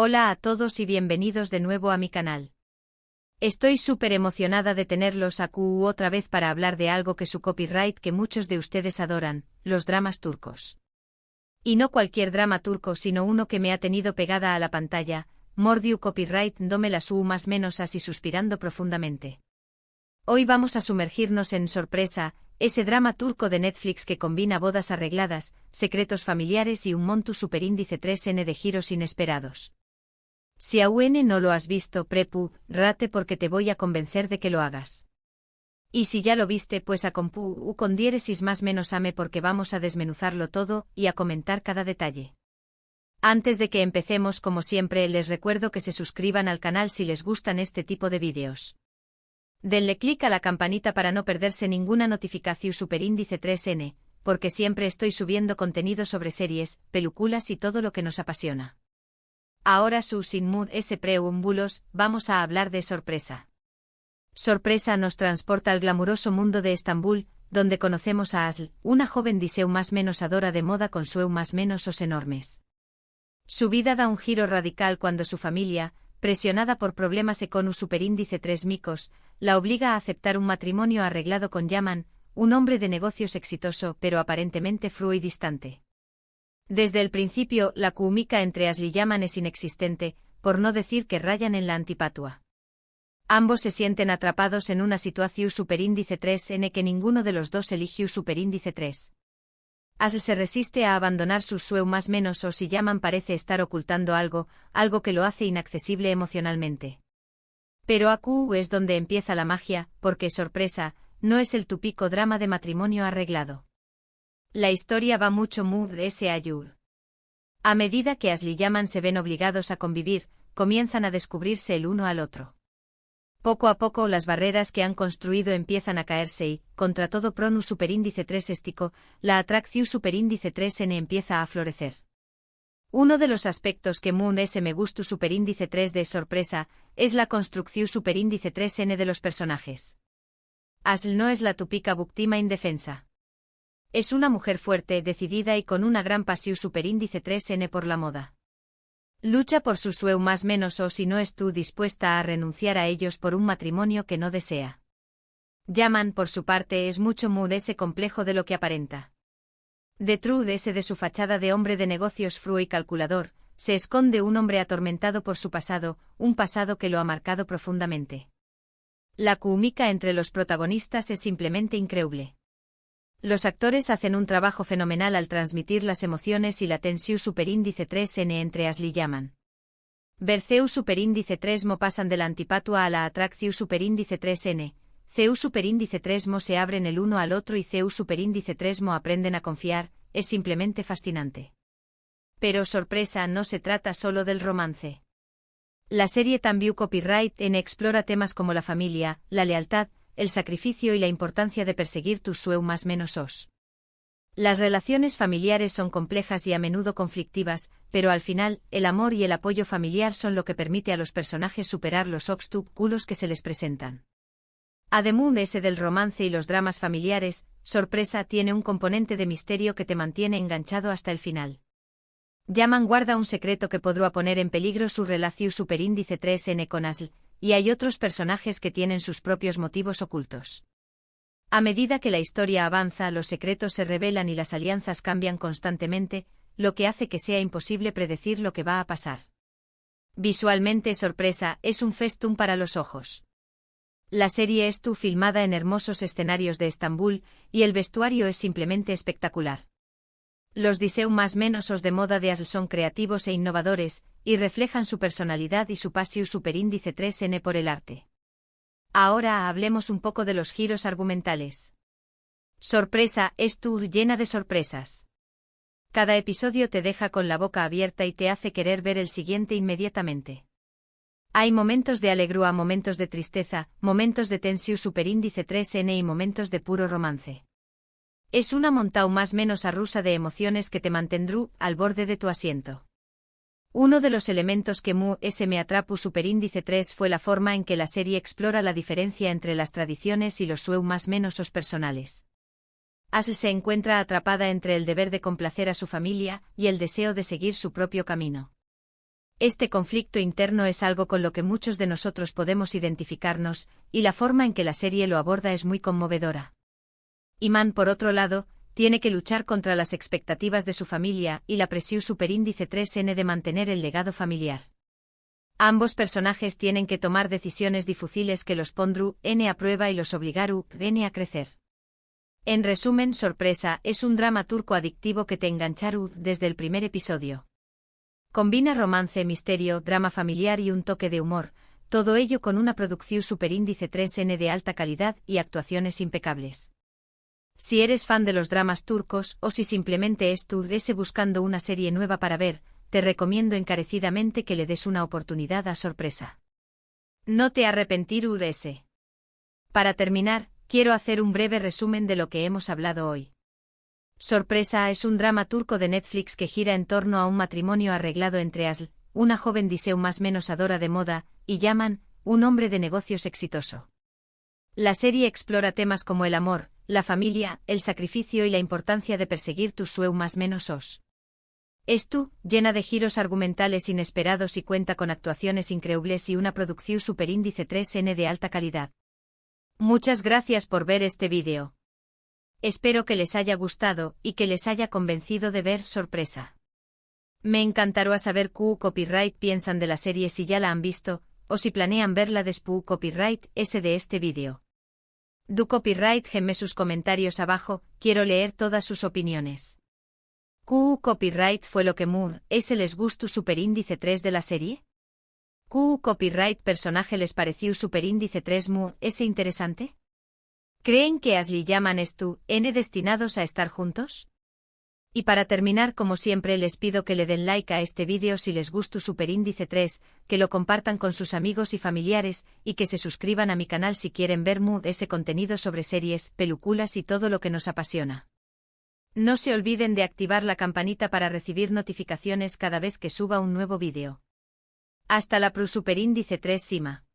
Hola a todos y bienvenidos de nuevo a mi canal. Estoy súper emocionada de tenerlos aquí otra vez para hablar de algo que su copyright que muchos de ustedes adoran, los dramas turcos. Y no cualquier drama turco sino uno que me ha tenido pegada a la pantalla, Mordiu copyright dome la su más menos así suspirando profundamente. Hoy vamos a sumergirnos en Sorpresa, ese drama turco de Netflix que combina bodas arregladas, secretos familiares y un montu superíndice 3N de giros inesperados. Si aún no lo has visto, prepu, rate porque te voy a convencer de que lo hagas. Y si ya lo viste, pues a compu con diéresis más menos ame porque vamos a desmenuzarlo todo y a comentar cada detalle. Antes de que empecemos, como siempre, les recuerdo que se suscriban al canal si les gustan este tipo de vídeos. Denle clic a la campanita para no perderse ninguna notificación superíndice 3N, porque siempre estoy subiendo contenido sobre series, películas y todo lo que nos apasiona. Ahora sin mood ese preúmbulos, vamos a hablar de Sorpresa. Sorpresa nos transporta al glamuroso mundo de Estambul, donde conocemos a Asl, una joven diseu más menos adora de moda con sueu más menos os enormes. Su vida da un giro radical cuando su familia, presionada por problemas económicos superíndice 3 micos, la obliga a aceptar un matrimonio arreglado con Yaman, un hombre de negocios exitoso pero aparentemente frío y distante. Desde el principio, la química entre Asl y Yaman es inexistente, por no decir que rayan en la antipatua. Ambos se sienten atrapados en una situación superíndice 3N que ninguno de los dos eligió superíndice 3. Asl se resiste a abandonar su sueu más menos o si Yaman parece estar ocultando algo que lo hace inaccesible emocionalmente. Pero aquí es donde empieza la magia, porque Sorpresa, no es el típico drama de matrimonio arreglado. La historia va mucho mood de ese ayur. A medida que Asl y Yaman se ven obligados a convivir, comienzan a descubrirse el uno al otro. Poco a poco las barreras que han construido empiezan a caerse y, contra todo pronus superíndice 3 éstico, la atracción superíndice 3N empieza a florecer. Uno de los aspectos que Moon S me gusta superíndice 3 de Sorpresa, es la construcción superíndice 3N de los personajes. Asl no es la típica víctima indefensa. Es una mujer fuerte, decidida y con una gran pasión superíndice 3N por la moda. Lucha por su sueu más menos o si no es tú dispuesta a renunciar a ellos por un matrimonio que no desea. Yaman por su parte es mucho more ese complejo de lo que aparenta. Detrás ese de su fachada de hombre de negocios frío y calculador, se esconde un hombre atormentado por su pasado, un pasado que lo ha marcado profundamente. La química entre los protagonistas es simplemente increíble. Los actores hacen un trabajo fenomenal al transmitir las emociones y la tensión superíndice 3N entre Asl y Yaman. Ver superíndice 3 mo pasan de la antipatua a la atracción superíndice 3N, Ceu superíndice 3 mo se abren el uno al otro y Ceu superíndice 3 mo aprenden a confiar, es simplemente fascinante. Pero Sorpresa no se trata solo del romance. La serie también copyright N explora temas como la familia, la lealtad, el sacrificio y la importancia de perseguir tus sueu más menos os. Las relaciones familiares son complejas y a menudo conflictivas, pero al final, el amor y el apoyo familiar son lo que permite a los personajes superar los obstáculos que se les presentan. Además ese del romance y los dramas familiares, Sorpresa tiene un componente de misterio que te mantiene enganchado hasta el final. Yaman guarda un secreto que podrá poner en peligro su relación superíndice 3N con Asl, y hay otros personajes que tienen sus propios motivos ocultos. A medida que la historia avanza, los secretos se revelan y las alianzas cambian constantemente, lo que hace que sea imposible predecir lo que va a pasar. Visualmente Sorpresa es un festum para los ojos. La serie es filmada en hermosos escenarios de Estambul, y el vestuario es simplemente espectacular. Los diseu más menos os de moda de Asl son creativos e innovadores, y reflejan su personalidad y su pasión superíndice 3N por el arte. Ahora hablemos un poco de los giros argumentales. Sorpresa es llena de sorpresas. Cada episodio te deja con la boca abierta y te hace querer ver el siguiente inmediatamente. Hay momentos de alegría, momentos de tristeza, momentos de tensión superíndice 3N y momentos de puro romance. Es una montaña más menos rusa de emociones que te mantendrú al borde de tu asiento. Uno de los elementos que me atrapó superíndice 3 fue la forma en que la serie explora la diferencia entre las tradiciones y los sueu más menos os personales. Asl se encuentra atrapada entre el deber de complacer a su familia y el deseo de seguir su propio camino. Este conflicto interno es algo con lo que muchos de nosotros podemos identificarnos, y la forma en que la serie lo aborda es muy conmovedora. Iman, por otro lado, tiene que luchar contra las expectativas de su familia y la presión superíndice 3N de mantener el legado familiar. Ambos personajes tienen que tomar decisiones difíciles que los pondrán a prueba y los obligarán a crecer. En resumen, Sorpresa es un drama turco adictivo que te enganchará desde el primer episodio. Combina romance, misterio, drama familiar y un toque de humor, todo ello con una producción superíndice 3N de alta calidad y actuaciones impecables. Si eres fan de los dramas turcos o si simplemente estás buscando una serie nueva para ver, te recomiendo encarecidamente que le des una oportunidad a Sorpresa. No te arrepentirás. Para terminar, quiero hacer un breve resumen de lo que hemos hablado hoy. Sorpresa es un drama turco de Netflix que gira en torno a un matrimonio arreglado entre Asl, una joven diseu más menos adora de moda, y Yaman, un hombre de negocios exitoso. La serie explora temas como el amor, la familia, el sacrificio y la importancia de perseguir tus sueños más menos os. Llena de giros argumentales inesperados y cuenta con actuaciones increíbles y una producción superíndice 3N de alta calidad. Muchas gracias por ver este vídeo. Espero que les haya gustado y que les haya convencido de ver Sorpresa. Me encantará saber qué copyright piensan de la serie si ya la han visto, o si planean verla después copyright ese de este vídeo. Du copyright gemme sus comentarios abajo, quiero leer todas sus opiniones. ¿Qué copyright fue lo que les gustó superíndice 3 de la serie? ¿Qué copyright personaje les pareció superíndice 3 interesante? ¿Creen que Asl y Yaman destinados a estar juntos? Y para terminar, como siempre, les pido que le den like a este vídeo si les gustó superíndice 3, que lo compartan con sus amigos y familiares, y que se suscriban a mi canal si quieren ver ese contenido sobre series, películas y todo lo que nos apasiona. No se olviden de activar la campanita para recibir notificaciones cada vez que suba un nuevo vídeo. Hasta la superíndice 3 Sima.